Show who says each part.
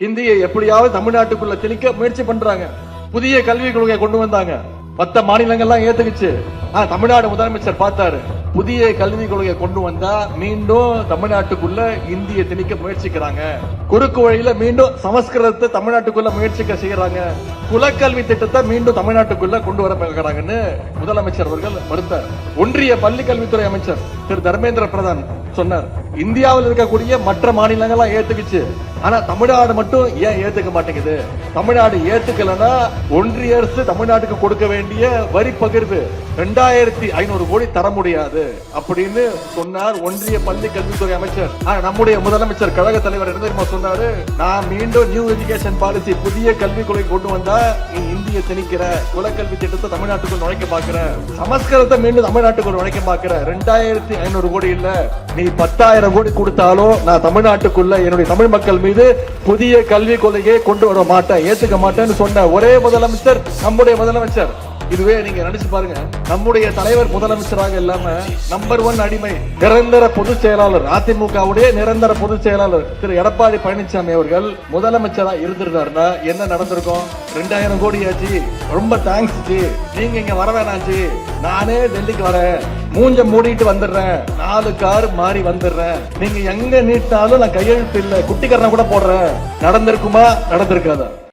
Speaker 1: இந்தியை எப்படியாவது தமிழ்நாட்டுக்குள்ள திணிக்க முயற்சி பண்றாங்க. புதிய கல்விக் கொள்கையை கொண்டு வந்தாங்க. மத்த மாநிலங்கள்லாம் ஏத்துக்குச்சு. தமிழ்நாடு முதலமைச்சர் பார்த்தாரு, புதிய கல்விக் கொள்கையை கொண்டு வந்தா மீண்டும் தமிழ்நாட்டுக்குள்ள இந்திய திணிக்க முயற்சிக்கிறாங்க. குறுக்கு வழியில மீண்டும் சமஸ்கிருதத்தை தமிழ்நாட்டுக்குள்ள முயற்சிக்க செய்யறாங்க. குலக்கல்வி திட்டத்தை மீண்டும் தமிழ்நாட்டுக்குள்ள கொண்டு வர பார்க்கறாங்கன்னு முதலமைச்சர் அவர்கள் மறுத்தார். ஒன்றிய பள்ளி கல்வித்துறை அமைச்சர் திரு தர்மேந்திர பிரதான் சொன்னார், இந்தியாவில் இருக்கக்கூடிய மற்ற மாநிலங்கள்லாம் ஏத்துக்குச்சு, ஆனா தமிழ்நாடு மட்டும் ஏன் ஏத்துக்க மாட்டேங்குது? தமிழ்நாடு ஏத்துக்கலன்னா ஒன்றிய அரசு தமிழ்நாட்டுக்கு கொடுக்க வேண்டிய வரி பகிர்வு 2500 கோடி தர முடியாது அப்படின்னு சொன்னார் ஒன்றிய பள்ளி கல்வித்துறை அமைச்சர். நம்முடைய முதலமைச்சர் கழக தலைவர் என்ன தெரியுமா சொன்னாரு? நான் மீண்டும் நியூ எஜுகேஷன் பாலிசி, புதிய கல்விக் கொள்கை கொண்டு வந்தா இந்திய திணிக்கிற, குலக்கல்வி திட்டத்தை தமிழ்நாட்டுக்குள் நுழைக்க பாக்குற, சமஸ்கிருதத்தை மீண்டும் தமிழ்நாட்டுக்குள் நுழைக்க பாக்குற, 2500 கோடி இல்ல, நீ 10,000 கோடி கொடுத்தாலும் நான் தமிழ்நாட்டுக்குள்ள என்னுடைய தமிழ் மக்கள் மீது புதிய கல்விக் கொள்கையை கொண்டு வர மாட்டேன், ஏத்துக்க மாட்டேன்னு சொன்ன ஒரே முதலமைச்சர் நம்முடைய முதலமைச்சர். இதுவே நீங்க நினைச்சு பாருங்க, நம்முடைய தலைவர் முதலமைச்சராக இல்லாம நம்பர் 1 அடிமை நிரந்தர பொதுச் செயலாளர், அதிமுகவுடைய நிரந்தர பொதுச் செயலாளர் திரு எடப்பாடி பழனிசாமி அவர்கள் முதலமைச்சரா இருந்திருந்தாருன்னா என்ன நடந்திருக்கும்? 2000 கோடி ஆச்சு, ரொம்ப தேங்க்ஸ் ஜி, நீங்க இங்க வர வேணாச்சு, நானே டெல்லிக்கு வரேன், மூஞ்ச மூடிட்டு வந்துடுறேன், 4 கார் மாறி வந்துடுறேன், நீங்க எங்க நீட்டாலும் நான் கையெழுத்து இல்ல, குட்டிக்கரணை கூட போடுறேன். நடந்திருக்குமா? நடந்திருக்காதா?